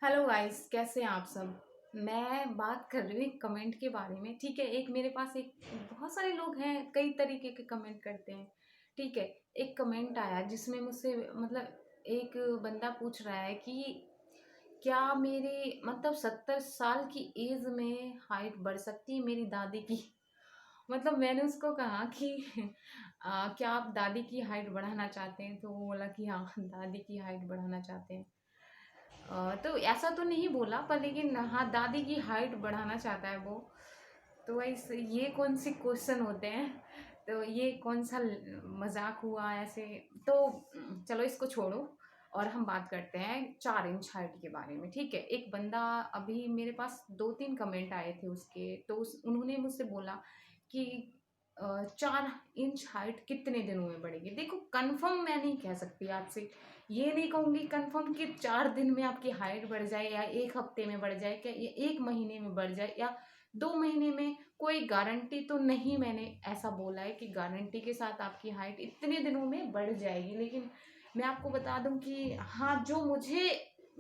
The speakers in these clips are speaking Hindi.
हेलो गाइस, कैसे हैं आप सब। मैं बात कर रही हूँ एक कमेंट के बारे में। ठीक है, एक मेरे पास एक बहुत सारे लोग हैं, कई तरीके के कमेंट करते हैं। ठीक है, एक कमेंट आया जिसमें मुझसे मतलब एक बंदा पूछ रहा है कि क्या मेरे मतलब 70 साल की एज में हाइट बढ़ सकती है मेरी दादी की। मतलब मैंने उसको कहा कि क्या आप दादी की हाइट बढ़ाना चाहते हैं, तो वो बोला कि हाँ, दादी की हाइट बढ़ाना चाहते हैं। तो ऐसा तो नहीं बोला, पर लेकिन हाँ, दादी की हाइट बढ़ाना चाहता है वो। तो इस ये कौन से क्वेश्चन होते हैं, तो ये कौन सा मजाक हुआ ऐसे। तो चलो इसको छोड़ो और हम बात करते हैं 4 इंच हाइट के बारे में। ठीक है, एक बंदा अभी मेरे पास 2-3 कमेंट आए थे उसके, तो उन्होंने मुझसे बोला कि 4 इंच हाइट कितने दिनों में बढ़ेगी। देखो, कंफर्म मैं नहीं कह सकती आपसे, ये नहीं कहूँगी कंफर्म कि 4 दिन में आपकी हाइट बढ़ जाए, या एक हफ्ते में बढ़ जाए, क्या ये एक महीने में बढ़ जाए, या 2 महीने में। कोई गारंटी तो नहीं मैंने ऐसा बोला है कि गारंटी के साथ आपकी हाइट इतने दिनों में बढ़ जाएगी। लेकिन मैं आपको बता दूं कि हाँ, जो मुझे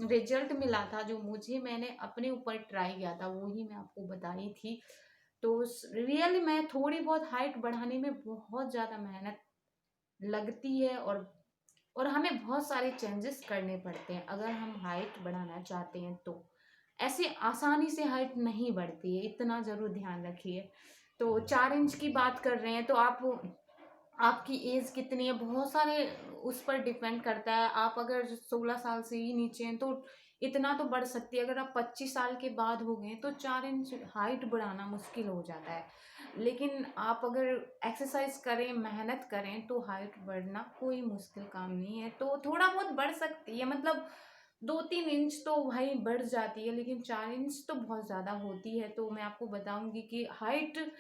रिजल्ट मिला था, जो मुझे मैंने अपने ऊपर ट्राई किया था, वो ही मैं आपको बताई थी। तो रियली में थोड़ी बहुत हाइट बढ़ाने में बहुत ज़्यादा मेहनत लगती है, और हमें बहुत सारे चेंजेस करने पड़ते हैं अगर हम हाइट बढ़ाना चाहते हैं तो। ऐसे आसानी से हाइट नहीं बढ़ती है, इतना ज़रूर ध्यान रखिए। तो 4 इंच की बात कर रहे हैं, तो आपकी एज कितनी है, बहुत सारे उस पर डिपेंड करता है। आप अगर 16 साल से ही नीचे हैं तो इतना तो बढ़ सकती है। अगर आप 25 साल के बाद हो गए तो 4 इंच हाइट बढ़ाना मुश्किल हो जाता है। लेकिन आप अगर एक्सरसाइज करें, मेहनत करें, तो हाइट बढ़ना कोई मुश्किल काम नहीं है। तो थोड़ा बहुत बढ़ सकती है, मतलब 2-3 इंच तो भाई बढ़ जाती है, लेकिन 4 इंच तो बहुत ज़्यादा होती है। तो मैं आपको बताऊंगी कि हाइट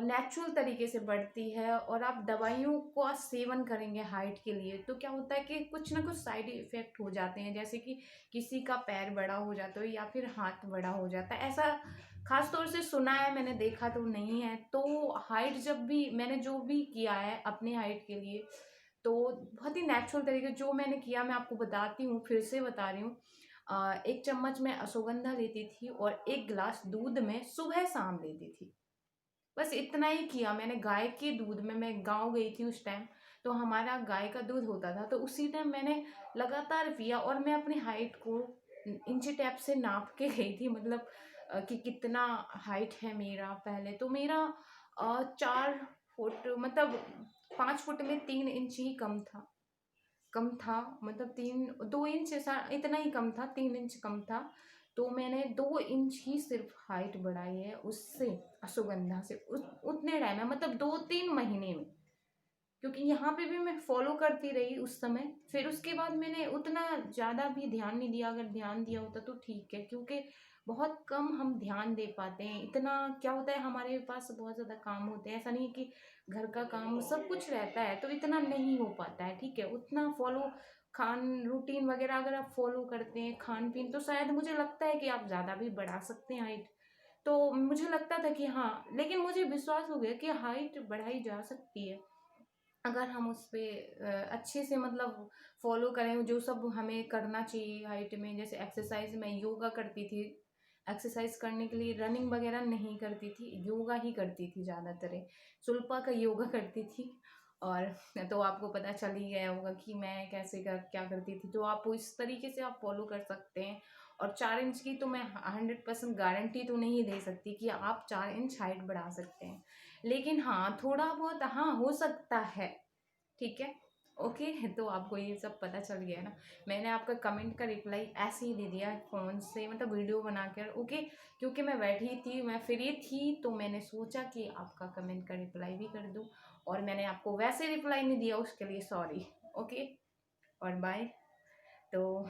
नेचुरल तरीके से बढ़ती है, और आप दवाइयों का सेवन करेंगे हाइट के लिए तो क्या होता है कि कुछ ना कुछ साइड इफेक्ट हो जाते हैं। जैसे कि किसी का पैर बड़ा हो जाता है या फिर हाथ बड़ा हो जाता है, ऐसा खास तौर से सुना है, मैंने देखा तो नहीं है। तो हाइट जब भी मैंने जो भी किया है अपने हाइट के लिए, तो बहुत ही नेचुरल तरीके जो मैंने किया, मैं आपको बताती हूँ, फिर से बता रही हूँ। 1 चम्मच मैं अश्वगंधा लेती थी और 1 गिलास दूध में सुबह शाम लेती थी। बस इतना ही किया मैंने। गाय के दूध में, मैं गाँव गई थी उस टाइम, तो हमारा गाय का दूध होता था, तो उसी टाइम मैंने लगातार पिया, और मैं अपनी हाइट को इंची टेप से नाप के गई थी। मतलब कि कितना हाइट है मेरा। पहले तो मेरा 4 फुट, मतलब 5 फुट में 3 इंच ही कम था। मतलब 2 इंच ऐसा, इतना ही कम था, 3 इंच कम था। तो मैंने 2 इंच ही सिर्फ हाइट बढ़ाई है उससे, अश्वगंधा से, उतने टाइम में, मतलब 2-3 महीने में। क्योंकि यहाँ पे भी मैं फॉलो करती रही उस समय, फिर उसके बाद मैंने उतना ज़्यादा भी ध्यान नहीं दिया। अगर ध्यान दिया होता तो ठीक है, क्योंकि बहुत कम हम ध्यान दे पाते हैं। इतना क्या होता है, हमारे पास बहुत ज़्यादा काम होते हैं, ऐसा नहीं कि घर का काम सब कुछ रहता है तो इतना नहीं हो पाता है। ठीक है, उतना फॉलो, खान रूटीन वगैरह अगर आप फॉलो करते हैं, खान पीन, तो शायद मुझे लगता है कि आप ज़्यादा भी बढ़ा सकते हैं हाइट। तो मुझे लगता था कि हाँ, लेकिन मुझे विश्वास हो गया कि हाइट बढ़ाई जा सकती है अगर हम उस पे अच्छे से मतलब फॉलो करें जो सब हमें करना चाहिए हाइट में। जैसे एक्सरसाइज, मैं योगा करती थी। एक्सरसाइज करने के लिए रनिंग वगैरह नहीं करती थी, योगा ही करती थी ज़्यादातर। सुल्पा का योगा करती थी। और तो आपको पता चल ही गया होगा कि मैं कैसे क्या करती थी, तो आप इस तरीके से आप फॉलो कर सकते हैं। और 4 इंच की तो मैं 100% गारंटी तो नहीं दे सकती कि आप 4 इंच हाइट बढ़ा सकते हैं, लेकिन हाँ, थोड़ा बहुत हाँ हो सकता है। ठीक है, ओके। तो आपको ये सब पता चल गया है ना। मैंने आपका कमेंट का रिप्लाई ऐसे ही दे दिया फ़ोन से, मतलब वीडियो बनाकर, ओके। क्योंकि मैं बैठी थी, मैं फ्री थी, तो मैंने सोचा कि आपका कमेंट का रिप्लाई भी कर दूँ, और मैंने आपको वैसे रिप्लाई नहीं दिया, उसके लिए सॉरी। ओके, और बाय। तो